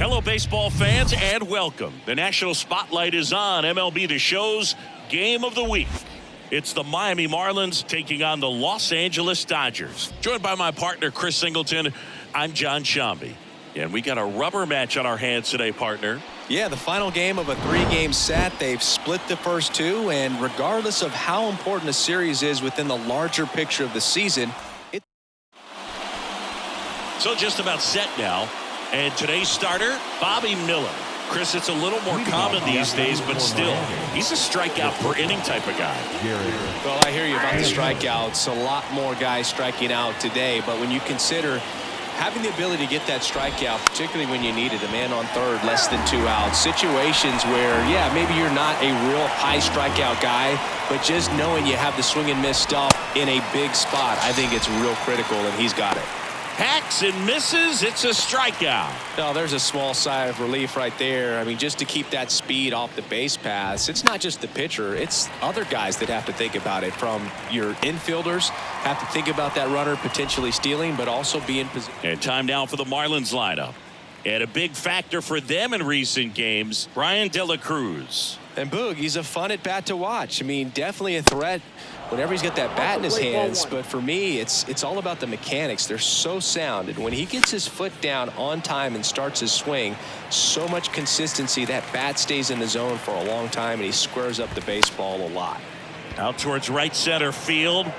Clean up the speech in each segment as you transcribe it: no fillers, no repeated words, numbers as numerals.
Hello, baseball fans, and welcome. The national spotlight is on MLB The Show's Game of the Week. It's the Miami Marlins taking on the Los Angeles Dodgers. Joined by my partner, Chris Singleton, I'm John Shambi. And we got a rubber match on our hands today, partner. Yeah, the final game of a three-game set. They've split the first two, and regardless of how important a series is within the larger picture of the season, So just about set now. And today's starter, Bobby Miller. Chris, it's a little more common these days, but still, he's a strikeout per inning type of guy. Well, I hear you about the strikeouts. A lot more guys striking out today, but when you consider having the ability to get that strikeout, particularly when you need it, a man on third, less than 2 outs, situations where, yeah, maybe you're not a real high strikeout guy, but just knowing you have the swing and miss stuff in a big spot, I think it's real critical, and he's got it. Hacks and misses. It's a strikeout. No, there's a small sigh of relief right there. I mean, just to keep that speed off the base paths. It's not just the pitcher. It's other guys that have to think about it. From your infielders, have to think about that runner potentially stealing, but also be in position. And time now for the Marlins lineup. And a big factor for them in recent games, Brian De La Cruz. And Boog, he's a fun at bat to watch. I mean, definitely a threat whenever he's got that bat in his hands. But for me, it's all about the mechanics. They're so sound. And when he gets his foot down on time and starts his swing, so much consistency. That bat stays in the zone for a long time, and he squares up the baseball a lot. Out towards right center field.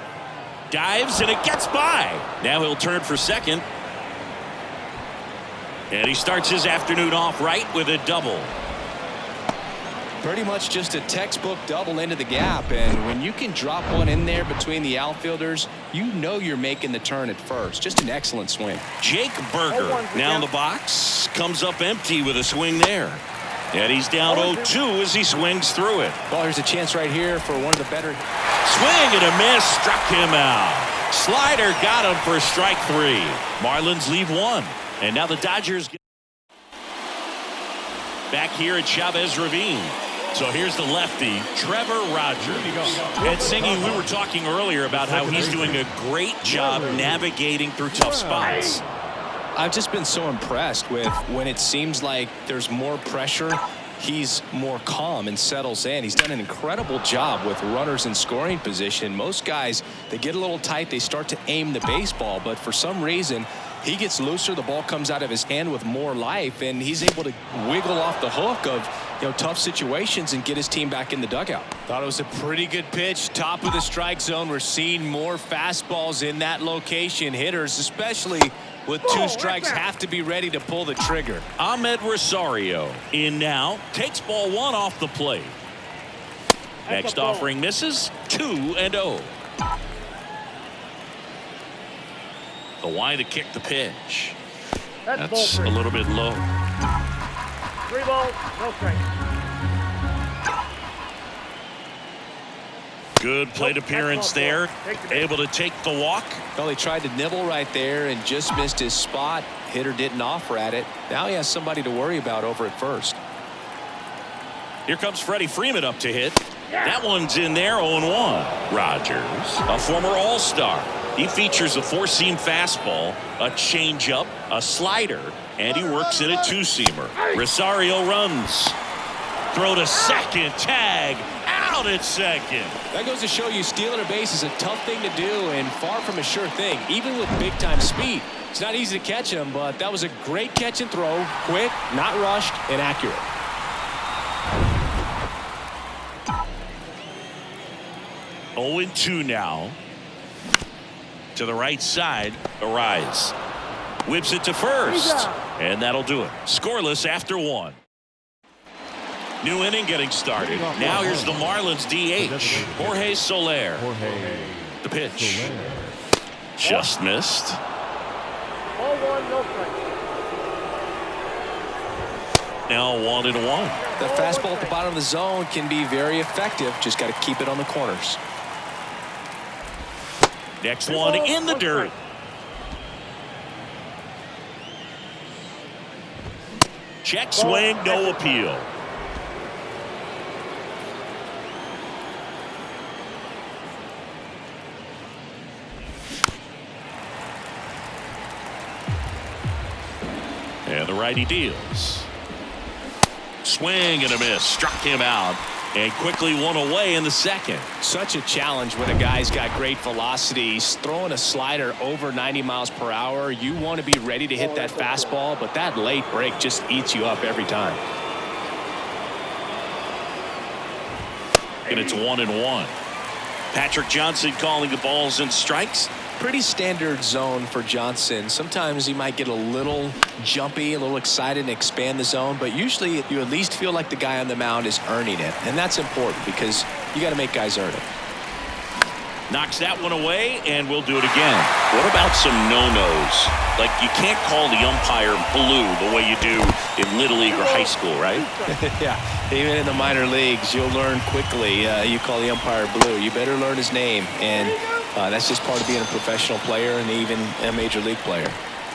Dives, and it gets by. Now he'll turn for second. And he starts his afternoon off right with a double. Pretty much just a textbook double into the gap, and when you can drop one in there between the outfielders, you know you're making the turn at first. Just an excellent swing. Jake Berger now in the box, comes up empty with a swing there, and he's down 0-2 as he swings through it. Well, there's a chance right here for one of the better. Swing and a miss, struck him out. Slider got him for strike 3. Marlins leave 1, and now the Dodgers get back here at Chavez Ravine. So here's the lefty, Trevor Rogers. And Singy, we were talking earlier about how he's doing a great job navigating through tough spots. I've just been so impressed with when it seems like there's more pressure, he's more calm and settles in. He's done an incredible job with runners in scoring position. Most guys, they get a little tight, they start to aim the baseball, but for some reason, he gets looser, the ball comes out of his hand with more life, and he's able to wiggle off the hook of tough situations and get his team back in the dugout. Thought it was a pretty good pitch. Top of the strike zone. We're seeing more fastballs in that location. Hitters, especially with 2 strikes, have to be ready to pull the trigger. Ahmed Rosario in now, takes ball 1 off the plate. Next offering misses, 2-0. The wind to kick the pitch. That's a little bit low. 3 balls, no strike. Good plate appearance there. Able to take the walk. Well, he tried to nibble right there and just missed his spot. Hitter didn't offer at it. Now he has somebody to worry about over at first. Here comes Freddie Freeman up to hit. That one's in there, 0-1. Rogers, a former All-Star. He features a 4-seam fastball, a changeup, a slider, and he works in a 2-seamer. Rosario runs. Throw to second. Tag. Out at second. That goes to show you stealing a base is a tough thing to do and far from a sure thing, even with big-time speed. It's not easy to catch him, but that was a great catch and throw. Quick, not rushed, and accurate. Oh, 0-2 now. To the right side, Arise. Whips it to first. And that'll do it. Scoreless after 1. New inning getting started. Now here's the Marlins DH, Jorge Soler. The pitch. Just missed. 0-1, no strike. Now 1-1. The fastball at the bottom of the zone can be very effective. Just got to keep it on the corners. Next one in the dirt. Check swing, no appeal. And the righty deals. Swing and a miss. Struck him out. And quickly one away in the second. Such a challenge when a guy's got great velocity. He's throwing a slider over 90 miles per hour. You want to be ready to hit that fastball, but that late break just eats you up every time. And it's 1-1. Patrick Johnson calling the balls and strikes. Pretty standard zone for Johnson. Sometimes he might get a little jumpy, a little excited and expand the zone, but usually you at least feel like the guy on the mound is earning it, and that's important because you got to make guys earn it. Knocks that one away, and we'll do it again. What about some no-nos? Like, you can't call the umpire blue the way you do in Little League or high school, right? Yeah, even in the minor leagues, you'll learn quickly. You call the umpire blue. You better learn his name, and that's just part of being a professional player and even a major league player.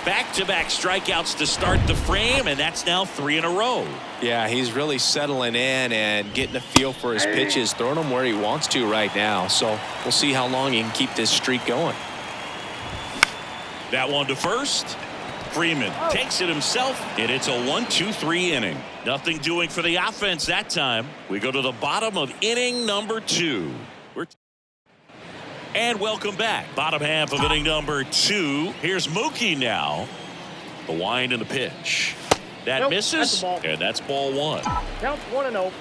Back-to-back strikeouts to start the frame, and that's now 3 in a row. Yeah, he's really settling in and getting a feel for his pitches, throwing them where he wants to right now. So we'll see how long he can keep this streak going. That one to first. Freeman takes it himself, and it's a 1-2-3 inning. Nothing doing for the offense that time. We go to the bottom of inning number 2. And welcome back. Bottom half of inning number 2. Here's Mookie now. The wind and the pitch. That misses, and that's ball 1. Counts 1-0.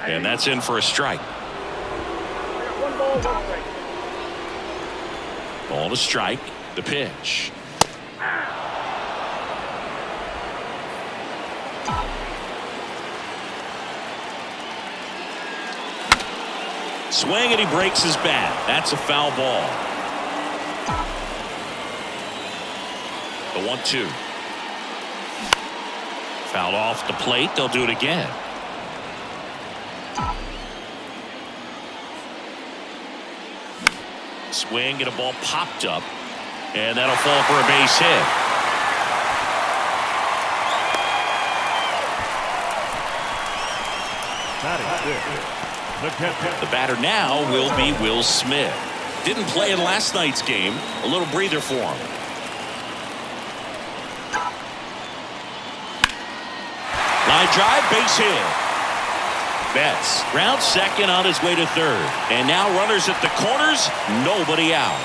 And that's in for a strike. 1 ball, 1 strike. Ball to strike. The pitch. Swing, and he breaks his bat. That's a foul ball. The 1-2. Fouled off the plate. They'll do it again. Swing, and a ball popped up, and that'll fall for a base hit. The batter now will be Will Smith. Didn't play in last night's game. A little breather for him. Line drive, base hit. Betts round second on his way to third. And now runners at the corners, nobody out.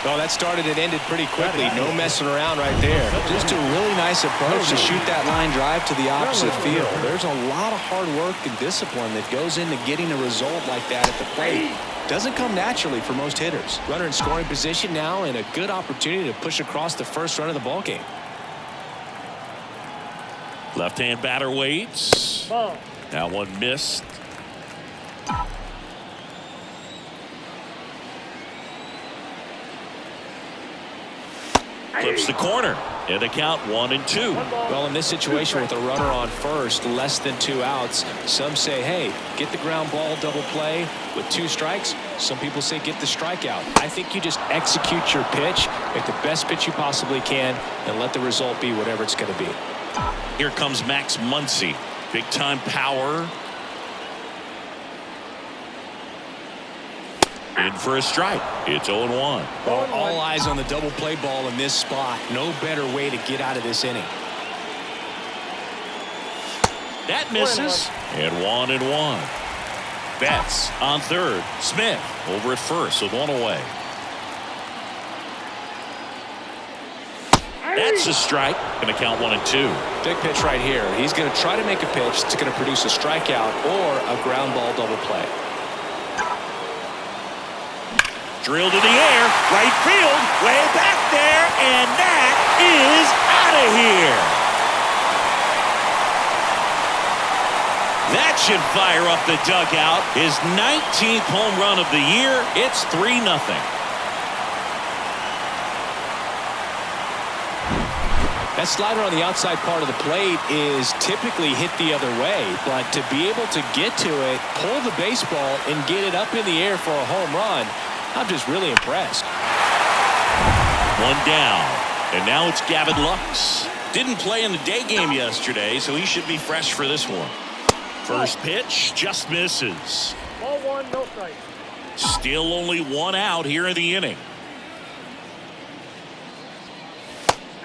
Oh, that started and ended pretty quickly. No messing around right there. Just a really nice approach to shoot that line drive to the opposite field. There's a lot of hard work and discipline that goes into getting a result like that at the plate. Doesn't come naturally for most hitters. Runner in scoring position now, and a good opportunity to push across the first run of the ballgame. Left-hand batter waits. That one missed. Clips the corner. And the count 1-2. Well, in this situation with a runner on first, less than 2 outs, some say, hey, get the ground ball, double play with 2 strikes. Some people say get the strikeout. I think you just execute your pitch, make the best pitch you possibly can, and let the result be whatever it's going to be. Here comes Max Muncy. Big time power. In for a strike. It's 0-1. Well, all eyes on the double play ball in this spot. No better way to get out of this inning. That misses. And 1-1. Betts on third. Smith over at first with 1 away. That's a strike. Going to count 1-2. Big pitch right here. He's going to try to make a pitch that's going to produce a strikeout or a ground ball double play. Drilled to the air, right field, way back there, and that is out of here. That should fire up the dugout. His 19th home run of the year. It's 3-0. That slider on the outside part of the plate is typically hit the other way, but to be able to get to it, pull the baseball, and get it up in the air for a home run, I'm just really impressed. 1 down, and now it's Gavin Lux. Didn't play in the day game yesterday, so he should be fresh for this one. First pitch just misses. Ball 1, no strike. Still only 1 out here in the inning.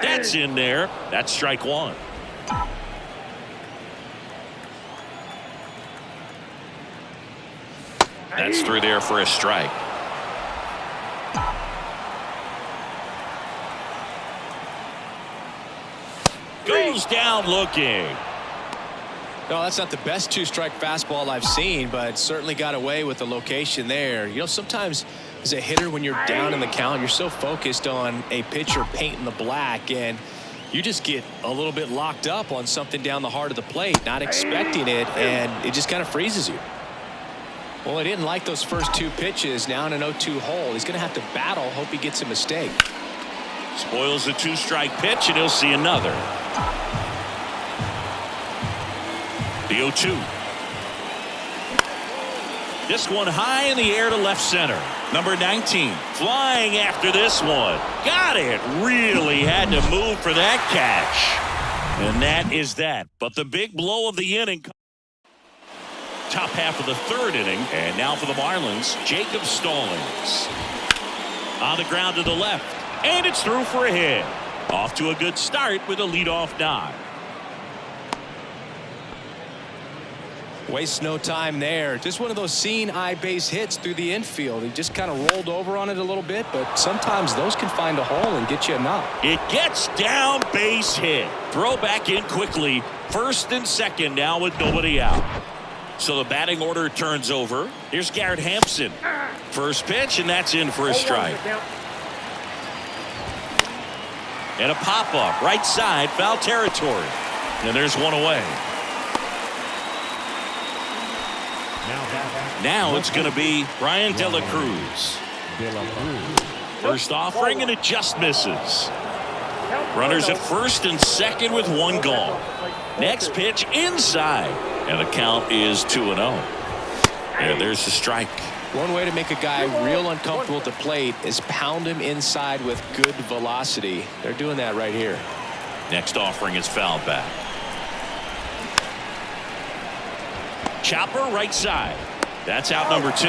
That's in there. That's strike one. That's through there for a strike. Goes down looking. No, that's not the best two-strike fastball I've seen, but certainly got away with the location there. You know, sometimes as a hitter, when you're down in the count, you're so focused on a pitcher painting the black, and you just get a little bit locked up on something down the heart of the plate, not expecting it, and it just kind of freezes you. Well, he didn't like those first two pitches. Now in an 0-2 hole, he's going to have to battle, hope he gets a mistake. Spoils the two-strike pitch, and he'll see another. The 0-2. This one high in the air to left center. Number 19 flying after this one. Got it. Really had to move for that catch. And that is that. But the big blow of the inning. Top half of the third inning. And now for the Marlins, Jacob Stallings. On the ground to the left. And it's through for a hit. Off to a good start with a leadoff nod. Wastes no time there. Just one of those seeing eye base hits through the infield. He just kind of rolled over on it a little bit, but sometimes those can find a hole and get you a knock. It gets down, base hit. Throw back in quickly. First and second now with nobody out. So the batting order turns over. Here's Garrett Hampson. First pitch, and that's in for a strike. And a pop-up right side, foul territory. And there's one away. Now it's going to be Brian De La Cruz. First offering, and it just misses. Runners at first and second with one gone. Next pitch inside, and the count is 2-0. And there's the strike. One way to make a guy real uncomfortable at the plate is pound him inside with good velocity. They're doing that right here. Next offering is fouled back. Chopper right side. That's out number 2.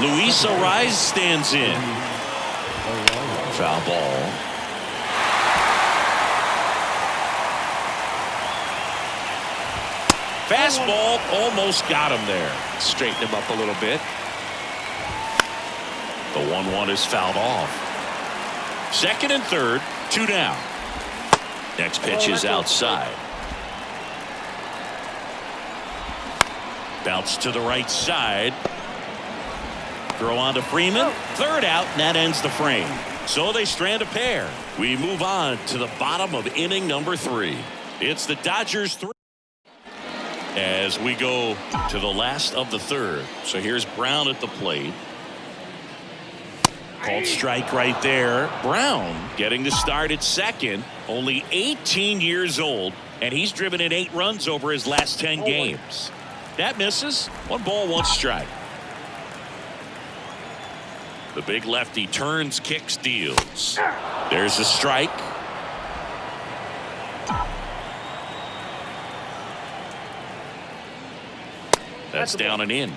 Luis Ariz stands in. Foul ball. Fastball almost got him there. Straighten him up a little bit. The 1-1 is fouled off. Second and third, 2 down. Next pitch is outside. Bounce to the right side. Throw on to Freeman. Third out, and that ends the frame. So they strand a pair. We move on to the bottom of inning number 3. It's the Dodgers 3. As we go to the last of the third. So here's Brown at the plate. Called strike right there. Brown getting the start at second. Only 18 years old, and he's driven in 8 runs over his last 10 games. That misses. 1 ball, 1 strike. The big lefty turns, kicks, deals. There's a strike. That's down and in.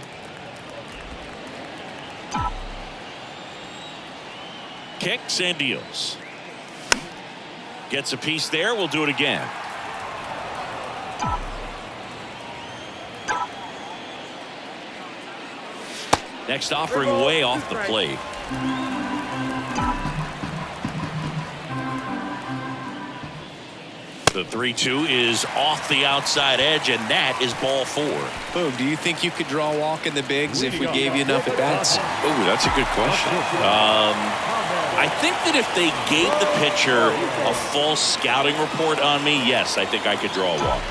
Kicks and deals. Gets a piece there. We'll do it again. Next offering way off the plate. The 3-2 is off the outside edge, and that is ball 4. Boog, do you think you could draw a walk in the bigs if we gave you enough at bats? Oh, that's a good question. I think that if they gave the pitcher a false scouting report on me, yes, I think I could draw a walk.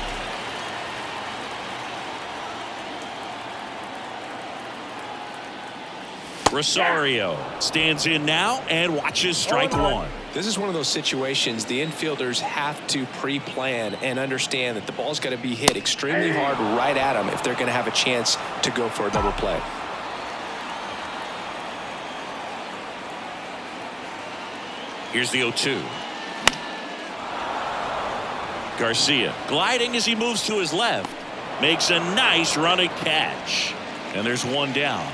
Rosario stands in now and watches strike 1. This is one of those situations the infielders have to pre-plan and understand that the ball's got to be hit extremely hard right at them if they're going to have a chance to go for a double play. Here's the 0-2. Garcia gliding as he moves to his left. Makes a nice running catch. And there's 1 down.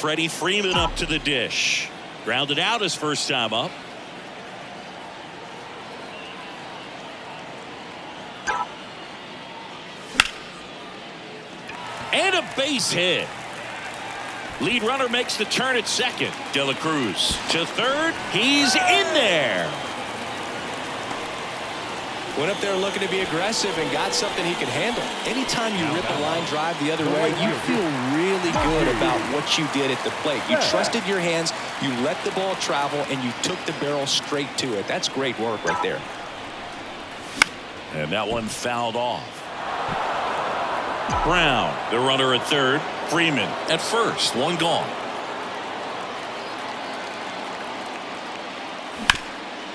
Freddie Freeman up to the dish. Grounded out his first time up. And a base hit. Lead runner makes the turn at second. De La Cruz to third. He's in there. Went up there looking to be aggressive and got something he could handle. Anytime you rip a line drive the other way, you feel really good about what you did at the plate. You trusted your hands, you let the ball travel, and you took the barrel straight to it. That's great work right there. And that one fouled off. Brown, the runner at third. Freeman at first. One gone.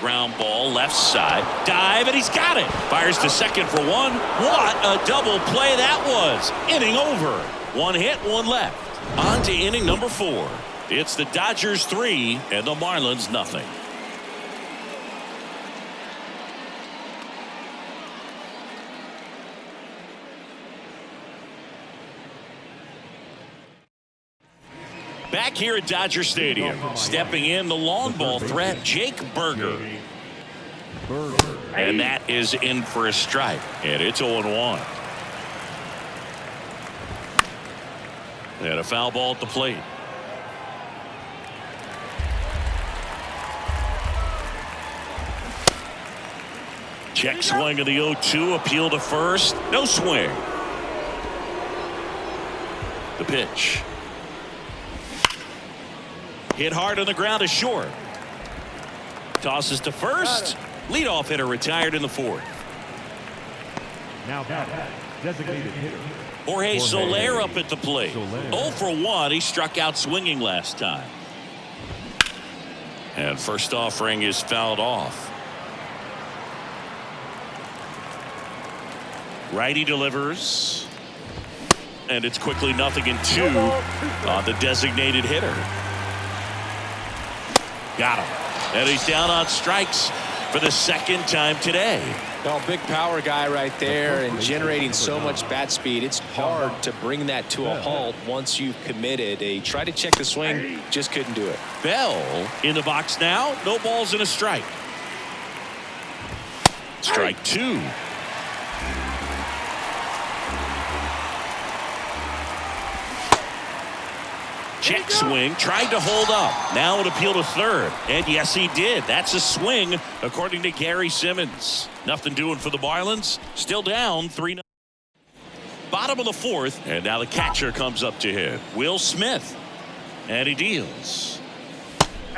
Ground ball left side. Dive, and he's got it. Fires to second for one. What a double play that was. Inning over. One hit, one left. On to inning number 4. It's the Dodgers 3 and the Marlins nothing. Back here at Dodger Stadium, stepping in the long ball threat, Jake Burger. And that is in for a strike. And it's 0-1. And a foul ball at the plate. Check swing of the 0-2, appeal to first. No swing. The pitch. Hit hard on the ground is short. Tosses to first. Leadoff hitter retired in the 4th. Now designated hitter. Jorge Soler up at the plate. 0 for 1. He struck out swinging last time. And first offering is fouled off. Righty delivers. And it's quickly 0-2 on the designated hitter. Got him. And he's down on strikes for the second time today. Well, big power guy right there and generating so much bat speed. It's hard to bring that to a halt once you've committed. He tried to check the swing, just couldn't do it. Bell in the box now. No balls and a strike. Strike 2. Check swing, tried to hold up. Now an appeal to third. And yes, he did. That's a swing, according to Gary Simmons. Nothing doing for the Marlins. Still down 3-0. Bottom of the 4th. And now the catcher comes up to hit. Will Smith. And he deals.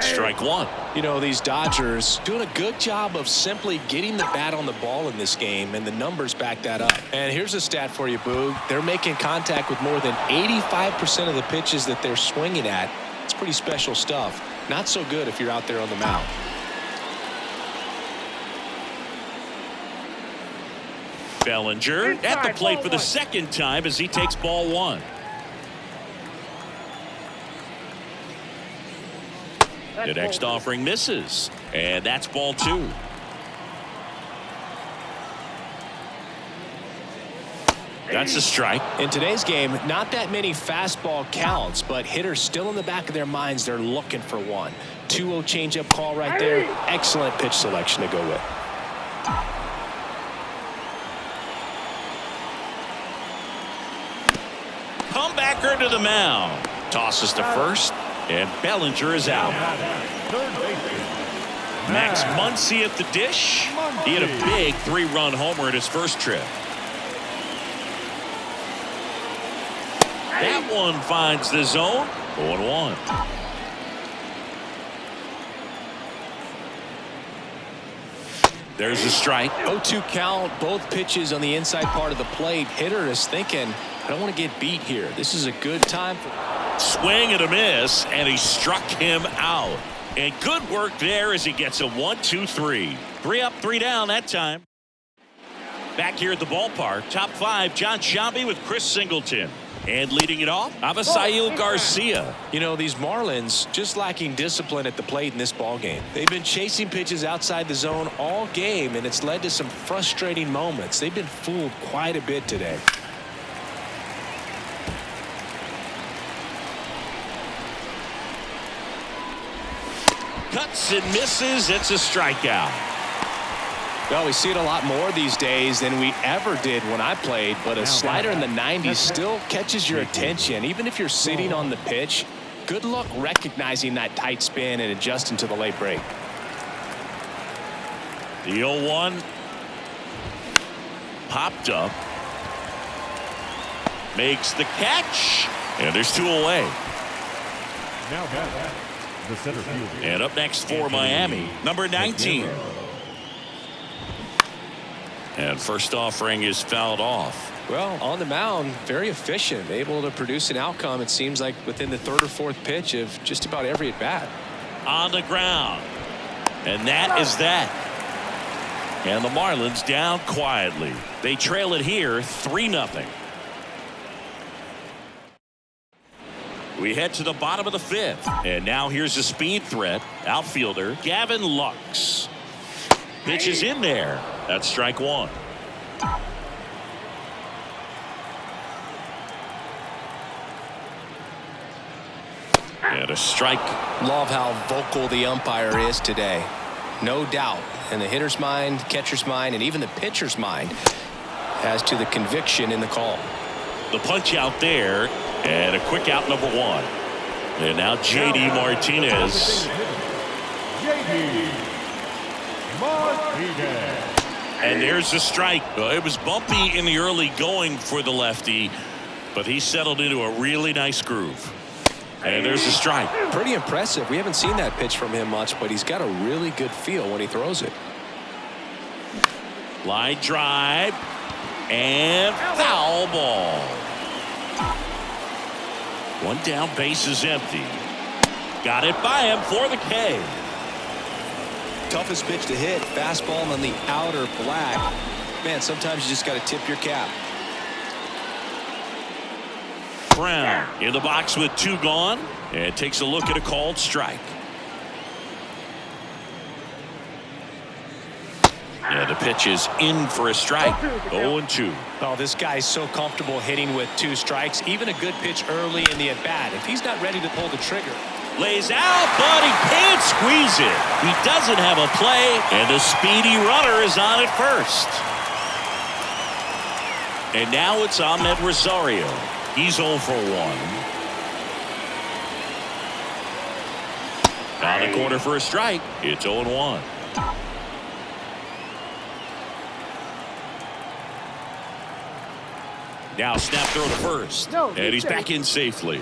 Strike 1. You know, these Dodgers doing a good job of simply getting the bat on the ball in this game, and the numbers back that up. And here's a stat for you, Boog. They're making contact with more than 85% of the pitches that they're swinging at. It's pretty special stuff. Not so good if you're out there on the mound. Bellinger at the plate for the second time as he takes ball 1. The next offering misses, and that's ball 2. That's a strike. In today's game, not that many fastball counts, but hitters still in the back of their minds, they're looking for one. 2-0 changeup call right there. Excellent pitch selection to go with. Comebacker to the mound. Tosses to first. And Bellinger is out. Max Muncy at the dish. He had a big 3-run homer in his first trip. That one finds the zone. 0-1. There's a strike. 0-2 count. Both pitches on the inside part of the plate. Hitter is thinking, I don't want to get beat here. This is a good time for. Swing and a miss, and he struck him out. And good work there as he gets a 1-2-3. 3 up, 3 down that time. Back here at the ballpark, top 5, John Sciambi with Chris Singleton. And leading it off, Avisail Garcia. You know, these Marlins just lacking discipline at the plate in this ball game. They've been chasing pitches outside the zone all game, and it's led to some frustrating moments. They've been fooled quite a bit today. Cuts and misses. It's a strikeout. Well, we see it a lot more these days than we ever did when I played, but a slider in the 90s still catches your attention. Even if you're sitting on the pitch, good luck recognizing that tight spin and adjusting to the late break. The 0-1 popped up. Makes the catch. And there's 2 away. Now back, the center fielder. And up next for Miami, number 19. And first offering is fouled off. Well, on the mound, very efficient, able to produce an outcome, it seems like, within the 3rd or 4th pitch of just about every at-bat. On the ground. And that is that. And the Marlins down quietly. They trail it here 3-0. We head to the bottom of the 5th. And now here's a speed threat. Outfielder Gavin Lux. Pitch is in there. That's strike 1. And a strike. Love how vocal the umpire is today. No doubt. In the hitter's mind, catcher's mind, and even the pitcher's mind as to the conviction in the call. The punch out there. And a quick out, number 1. And now J.D. Martinez. J.D. Martinez. And there's the strike. It was bumpy in the early going for the lefty, but he settled into a really nice groove. And there's the strike. Pretty impressive. We haven't seen that pitch from him much, but he's got a really good feel when he throws it. Line drive. And foul ball. 1 down, base is empty. Got it by him for the K. Toughest pitch to hit, fastball on the outer black. Man, sometimes you just got to tip your cap. Brown in the box with 2 gone, and takes a look at a called strike. And the pitch is in for a strike. 0-2. Oh, this guy's so comfortable hitting with 2 strikes. Even a good pitch early in the at-bat. If he's not ready to pull the trigger. Lays out, but he can't squeeze it. He doesn't have a play, and the speedy runner is on at first. And now it's Ahmed Rosario. He's 0 for 1. On the corner for a strike. It's 0-1. Now snap throw to first. And he's back in safely.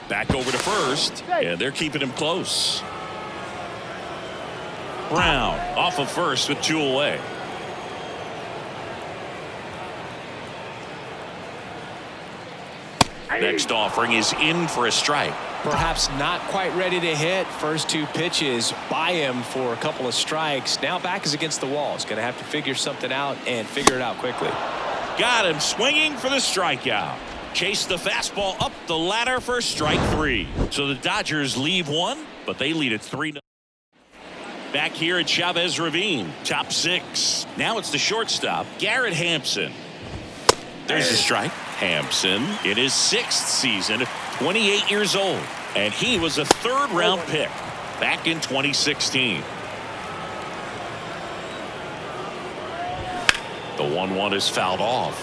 Back over to first, and they're keeping him close. Brown off of first with 2 away. Next offering is in for a strike. Perhaps not quite ready to hit. First 2 pitches by him for a couple of strikes. Now back is against the wall. He's going to have to figure something out and figure it out quickly. Got him swinging for the strikeout. Chase the fastball up the ladder for strike 3. So the Dodgers leave 1, but they lead at 3-0. Back here at Chavez Ravine, top 6. Now it's the shortstop, Garrett Hampson. There's a strike. Hampson in his 6th season, 28 years old, and he was a 3rd-round pick back in 2016. The 1-1 is fouled off.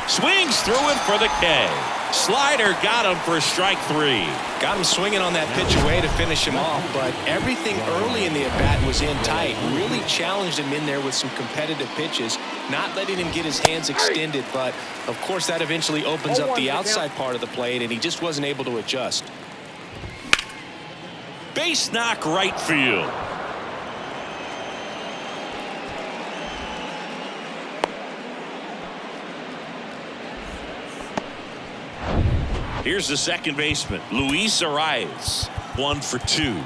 Swings through it for the K. Slider got him for strike 3. Got him swinging on that pitch away to finish him off, but everything early in the at-bat was in tight. Really challenged him in there with some competitive pitches, not letting him get his hands extended, but of course that eventually opens up the outside part of the plate, and he just wasn't able to adjust. Base knock right field. Here's the second baseman, Luis Arias, 1 for 2.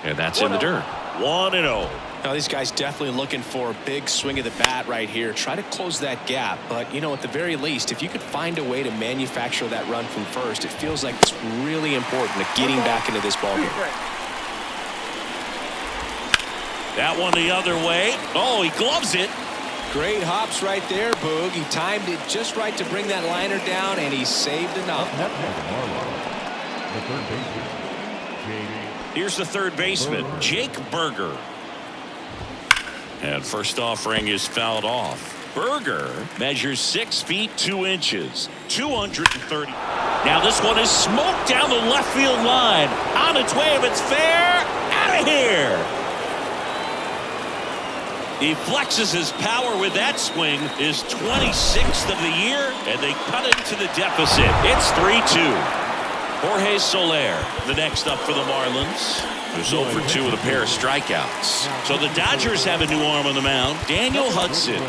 And that's in the dirt. 1-0. Now these guys definitely looking for a big swing of the bat right here. Try to close that gap. But, you know, at the very least, if you could find a way to manufacture that run from first, it feels like it's really important to getting back into this ballgame. That one the other way. Oh, he gloves it. Great hops right there, Boog. He timed it just right to bring that liner down, and he saved enough. The third baseman, Jake. Here's the third baseman, Jake Berger. And first offering is fouled off. Berger measures 6 feet 2 inches, 230. Now this one is smoked down the left field line. On its way, if it's fair, out of here. He flexes his power with that swing, his 26th of the year, and they cut it to the deficit. It's 3-2. Jorge Soler, the next up for the Marlins. There's 0 for 2 with a pair of strikeouts. So the Dodgers have a new arm on the mound, Daniel Hudson.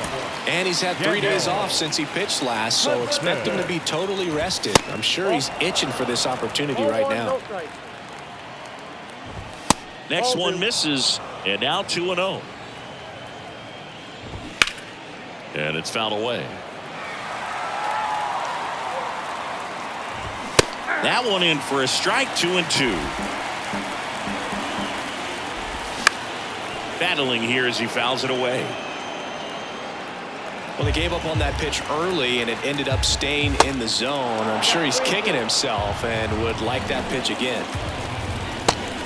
And he's had 3 days off since he pitched last, so expect him to be totally rested. I'm sure he's itching for this opportunity right now. Next one misses, and now 2-0. And it's fouled away. That one in for a strike, 2-2. Battling here as he fouls it away. Well, they gave up on that pitch early, and it ended up staying in the zone. I'm sure he's kicking himself and would like that pitch again.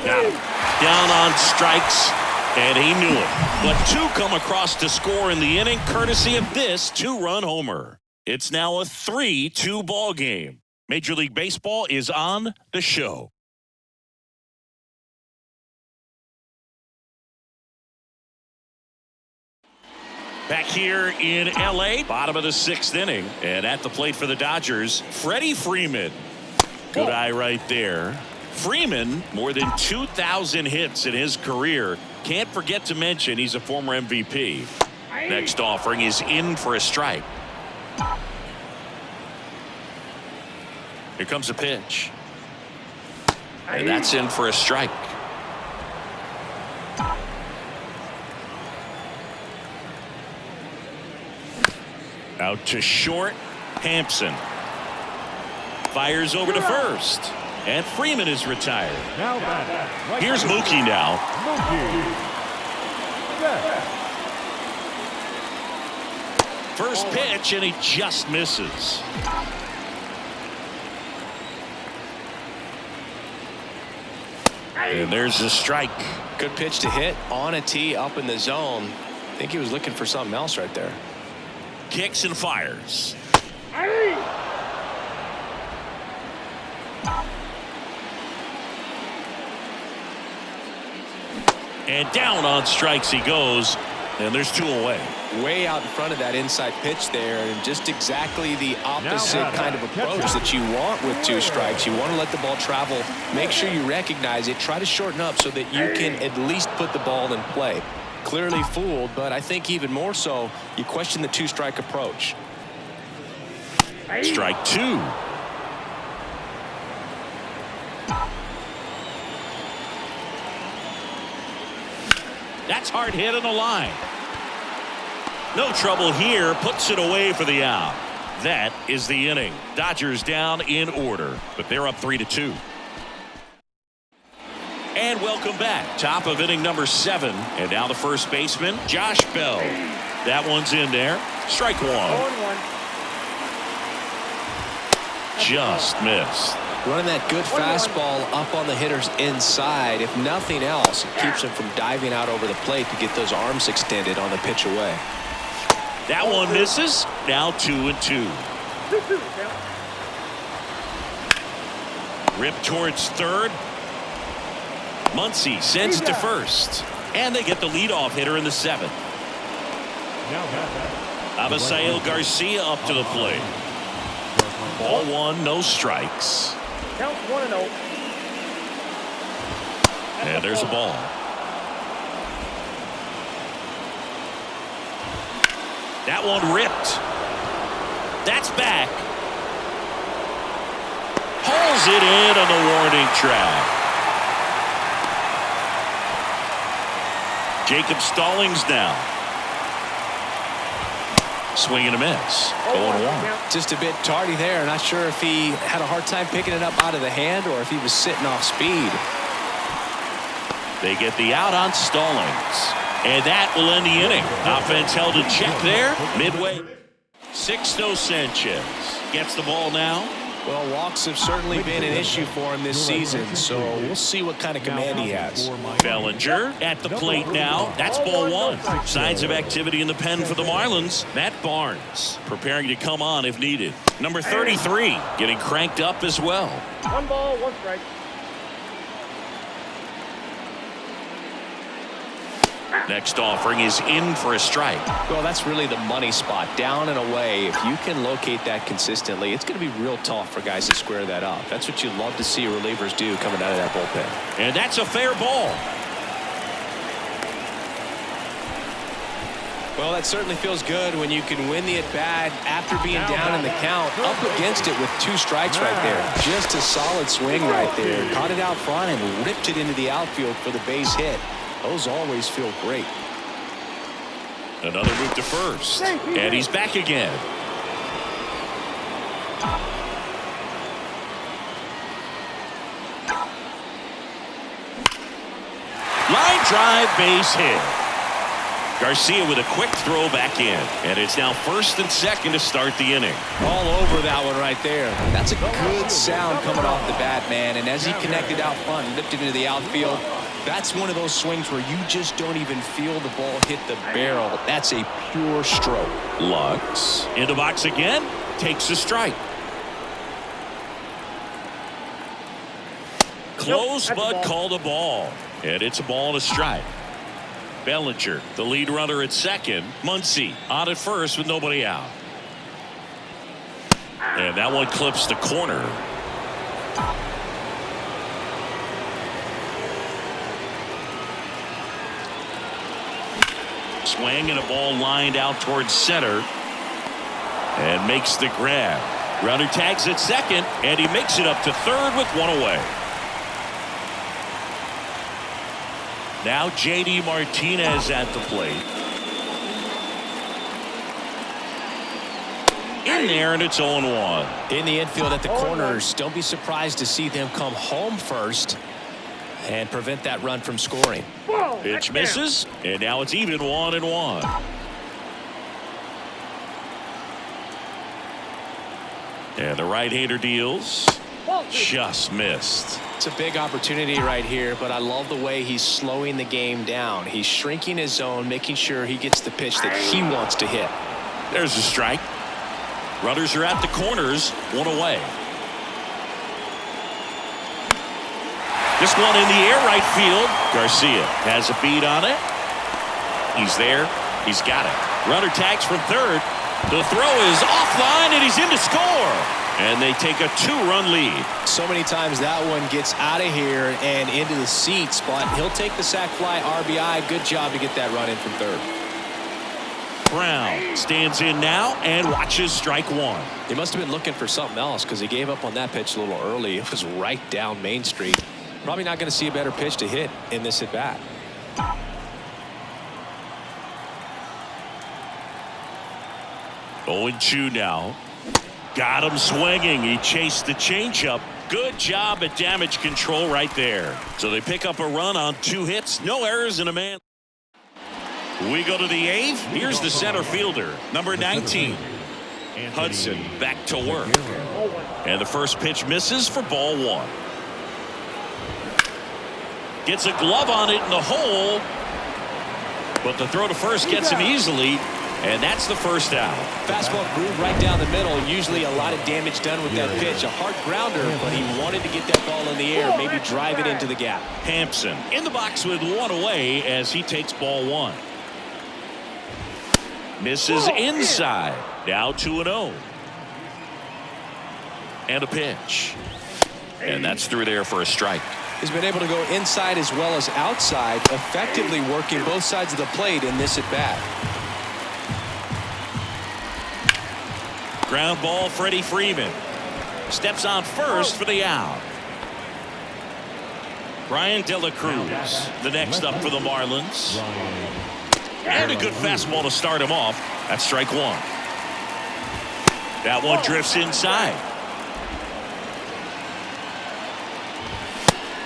Down on strikes, and he knew it. But 2 come across to score in the inning, courtesy of this 2-run homer. It's now a 3-2 ball game. Major League Baseball is on the show. Back here in L.A., bottom of the 6th inning, and at the plate for the Dodgers, Freddie Freeman. Good eye right there. Freeman, more than 2,000 hits in his career. Can't forget to mention he's a former MVP. Next offering is in for a strike. Here comes a pitch. And that's in for a strike. Out to short, Hampson. Fires over to first. And Freeman is retired. Now back. Here's Mookie now. First pitch, and he just misses. And there's a strike. Good pitch to hit on a tee up in the zone. I think he was looking for something else right there. Kicks and fires. And down on strikes he goes, and there's 2 away. Way out in front of that inside pitch there, and just exactly the opposite kind of approach that you want with 2 strikes. You want to let the ball travel, make sure you recognize it, try to shorten up so that you can at least put the ball in play. Clearly fooled, but I think even more so, you question the 2-strike approach. Strike 2. That's hard hit on the line. No trouble here. Puts it away for the out. That is the inning. Dodgers down in order, but they're up 3-2. And welcome back. Top of inning number 7. And now the first baseman, Josh Bell. That one's in there. Strike 1. Just missed. Running that good fastball up on the hitter's inside. If nothing else, it keeps him from diving out over the plate to get those arms extended on the pitch away. That one misses. Now 2-2. Rip towards third. Muncy sends it to first. And they get the leadoff hitter in the 7th. Abisail Garcia up to the plate. Ball 1, no strikes. Count 1-0. And there's a ball. That one ripped. That's back. Pulls it in on the warning track. Jacob Stallings now. Swing and a miss. 0-1. Just a bit tardy there. Not sure if he had a hard time picking it up out of the hand or if he was sitting off speed. They get the out on Stallings. And that will end the inning. Offense held in check there. Midway. Sixto Sanchez gets the ball now. Well, walks have certainly been an issue for him this season, so we'll see what kind of command he has. Bellinger at the plate now. That's ball one. Signs of activity in the pen for the Marlins. Matt Barnes preparing to come on if needed. Number 33 getting cranked up as well. 1 ball, 1 strike. Next offering is in for a strike. Well, that's really the money spot, down and away. If you can locate that consistently, it's going to be real tough for guys to square that up. That's what you love to see relievers do coming out of that bullpen. And that's a fair ball. Well, that certainly feels good when you can win the at-bat after being down in the count, up against it with 2 strikes right there. Just a solid swing right there. Caught it out front and ripped it into the outfield for the base hit. Those always feel great. Another move to first. And he's back again. Line drive, base hit. Garcia with a quick throw back in. And it's now first and second to start the inning. All over that one right there. That's a good sound coming off the bat, man. And as he connected out front and lifted into the outfield, that's one of those swings where you just don't even feel the ball hit the barrel. That's a pure stroke. Lux in the box again. Takes a strike. Close, but called a ball. And it's a ball and a strike. Bellinger, the lead runner at second. Muncy on at first with nobody out. And that one clips the corner. Swing and a ball lined out towards center. And makes the grab. Runner tags at second, and he makes it up to third with 1 away. Now J.D. Martinez at the plate. In there, and it's 0-1. In the infield at the corners, don't be surprised to see them come home first and prevent that run from scoring. Pitch misses, and now it's even 1-1. And the right-hander deals. Just missed. It's a big opportunity right here, but I love the way he's slowing the game down. He's shrinking his zone, making sure he gets the pitch that he wants to hit. There's a strike. Runners are at the corners, 1 away. This one in the air, right field. Garcia has a beat on it. He's there. He's got it. Runner tags from third. The throw is offline, and he's in to score. And they take a 2-run lead. So many times that one gets out of here and into the seats, but he'll take the sac fly RBI. Good job to get that run in from third. Brown stands in now and watches strike 1. He must have been looking for something else because he gave up on that pitch a little early. It was right down Main Street. Probably not going to see a better pitch to hit in this at bat. 0-2 now. Got him swinging. He chased the changeup. Good job at damage control right there. So they pick up a run on 2 hits. No errors and a man. We go to the 8th. Here's the center fielder, number 19. Hudson back to work. And the first pitch misses for ball 1. Gets a glove on it in the hole. But the throw to first gets him easily. And that's the first out. Fastball groove right down the middle. Usually a lot of damage done with that pitch. A hard grounder, but he wanted to get that ball in the air, maybe drive it into the gap. Hampson in the box with 1 away as he takes ball 1. Misses inside. Now 2-0. And a pitch. And that's through there for a strike. He's been able to go inside as well as outside, effectively working both sides of the plate in this at bat. Ground ball, Freddie Freeman steps on first for the out. Ryan De La Cruz, the next up for the Marlins. And a good fastball to start him off. That's strike one. That one drifts inside.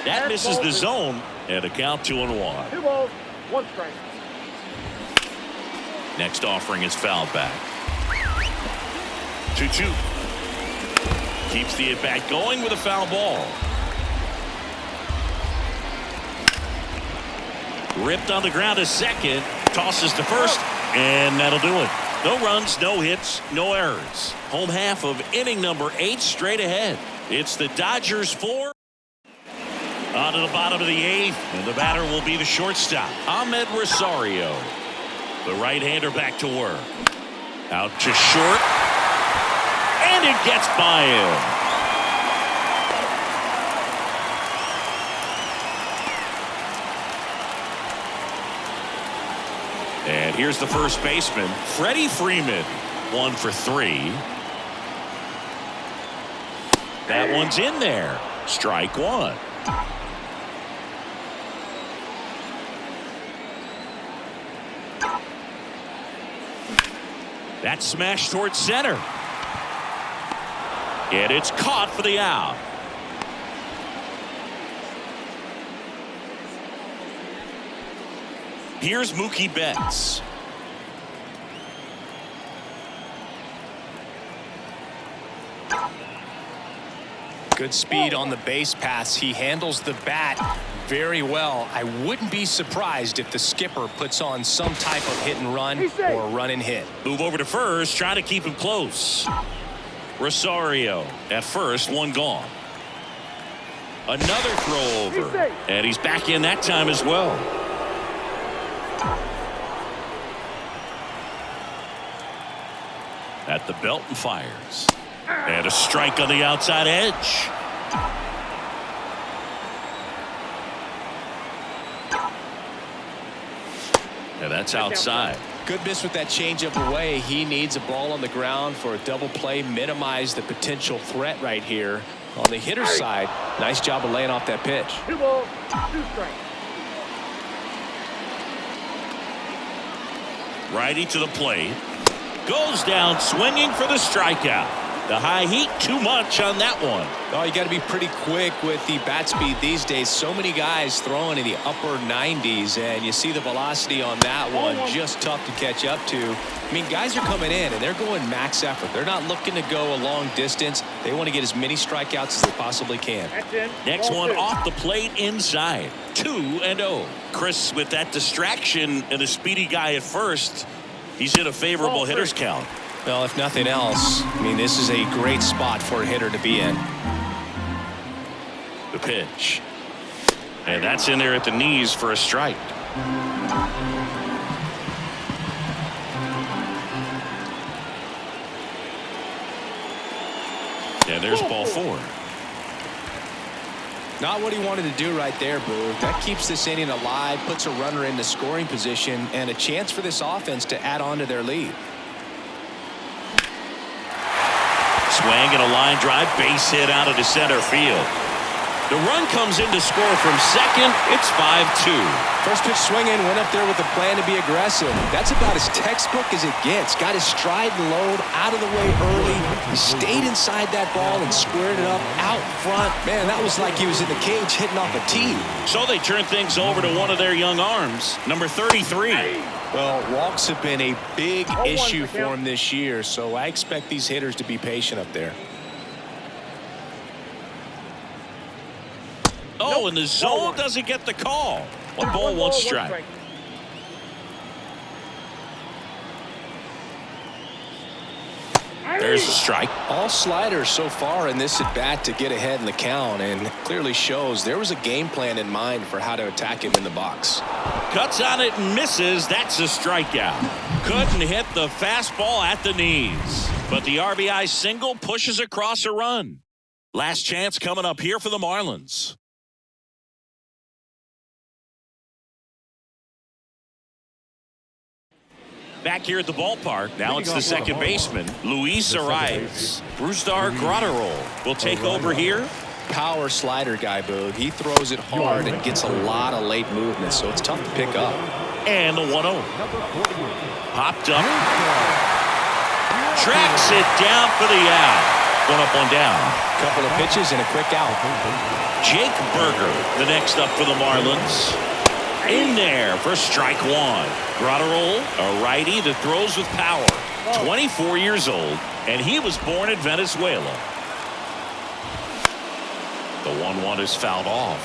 That misses the zone, and a count 2-1. 2 balls, 1 strike. Next offering is fouled back. 2-2. Keeps the at-bat going with a foul ball. Ripped on the ground to second. Tosses to first, and that'll do it. No runs, no hits, no errors. Home half of inning number 8 straight ahead. It's the Dodgers 4. On to the bottom of the 8th, and the batter will be the shortstop, Ahmed Rosario. The right-hander back to work. Out to short, and it gets by him. And here's the first baseman, Freddie Freeman. 1 for 3. That one's in there. Strike one. That smash towards center. And it's caught for the out. Here's Mookie Betts. Good speed on the base paths. He handles the bat very well. I wouldn't be surprised if the skipper puts on some type of hit and run or run and hit. Move over to first, trying to keep him close. Rosario at first, one gone. Another throw over, and he's back in that time as well. At the belt and fires. And a strike on the outside edge. And that's outside. Good miss with that changeup away. He needs a ball on the ground for a double play. Minimize the potential threat right here. On the hitter's side, nice job of laying off that pitch. 2 balls, 2 strikes. Righty to the plate. Goes down swinging for the strikeout. The high heat, too much on that one. Oh, you got to be pretty quick with the bat speed these days. So many guys throwing in the upper 90s, and you see the velocity on that one. Just tough to catch up to. I mean, guys are coming in, and they're going max effort. They're not looking to go a long distance. They want to get as many strikeouts as they possibly can. Next one off the plate inside. 2-0. Chris, with that distraction and a speedy guy at first, he's in a favorable hitter's count. Well, if nothing else, I mean, this is a great spot for a hitter to be in. The pitch. And that's in there at the knees for a strike. And there's ball 4. Not what he wanted to do right there, Boo. That keeps this inning alive, puts a runner into scoring position, and a chance for this offense to add on to their lead. Swing and a line drive, base hit out of the center field. The run comes in to score from second. It's 5-2. First pitch swinging, went up there with a plan to be aggressive. That's about as textbook as it gets. Got his stride and load out of the way early. He stayed inside that ball and squared it up out front. Man, that was like he was in the cage hitting off a tee. So they turn things over to one of their young arms, number 33. Well, walks have been a big issue for him this year, so I expect these hitters to be patient up there. Oh, and the zone doesn't get the call. 1 ball, 1 strike. There's the strike. All sliders so far in this at bat to get ahead in the count, and clearly shows there was a game plan in mind for how to attack him in the box. Cuts on it and misses. That's a strikeout. Couldn't hit the fastball at the knees, but the RBI single pushes across a run. Last chance coming up here for the Marlins. Back here at the ballpark, now it's the second baseman, Luis Arias. Brusdar Graterol will take over here. power slider guy, Boo. He throws it hard and gets a lot of late movement, so it's tough to pick up. And the 1-0. Popped up. Tracks it down for the out. One up, one down. Couple of pitches and a quick out. Jake Berger, the next up for the Marlins. In there for strike one. Grotterol, a righty that throws with power. 24 years old, and he was born in Venezuela. The 1-1 is fouled off.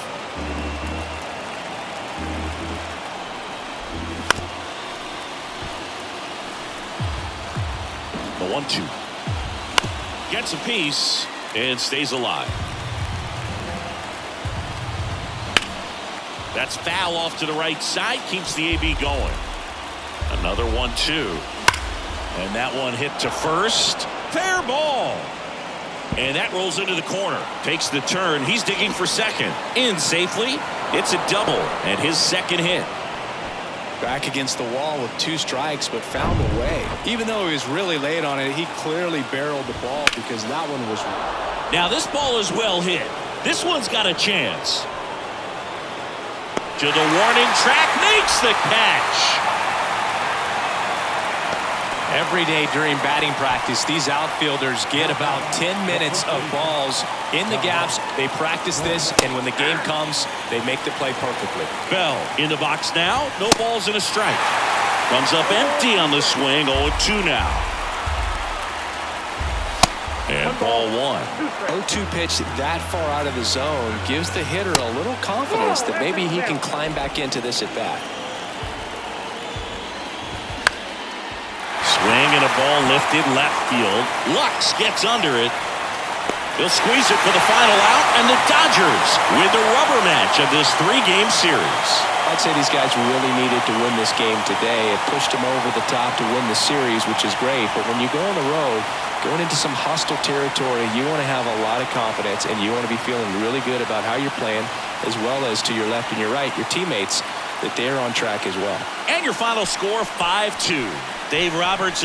The 1-2. Gets a piece and stays alive. That's foul off to the right side. Keeps the AB going. Another 1-2. And that one hit to first. Fair ball. And that rolls into the corner. Takes the turn. He's digging for second. In safely. It's a double. And his second hit. Back against the wall with 2 strikes, but found a way. Even though he was really late on it, he clearly barreled the ball because that one was. Now this ball is well hit. This one's got a chance. To the warning track, makes the catch. Every day during batting practice, these outfielders get about 10 minutes of balls in the gaps. They practice this, and when the game comes, they make the play perfectly. Bell in the box now. No balls and a strike. Comes up empty on the swing. 0-2 now. And ball one. 0-2 pitch that far out of the zone gives the hitter a little confidence that maybe he can climb back into this at bat. Swing and a ball lifted left field. Lux gets under it. They'll squeeze it for the final out, and the Dodgers win the rubber match of this 3-game series. I'd say these guys really needed to win this game today. It pushed them over the top to win the series, which is great. But when you go on the road, going into some hostile territory, you want to have a lot of confidence, and you want to be feeling really good about how you're playing, as well as to your left and your right, your teammates, that they're on track as well. And your final score, 5-2. Dave Roberts.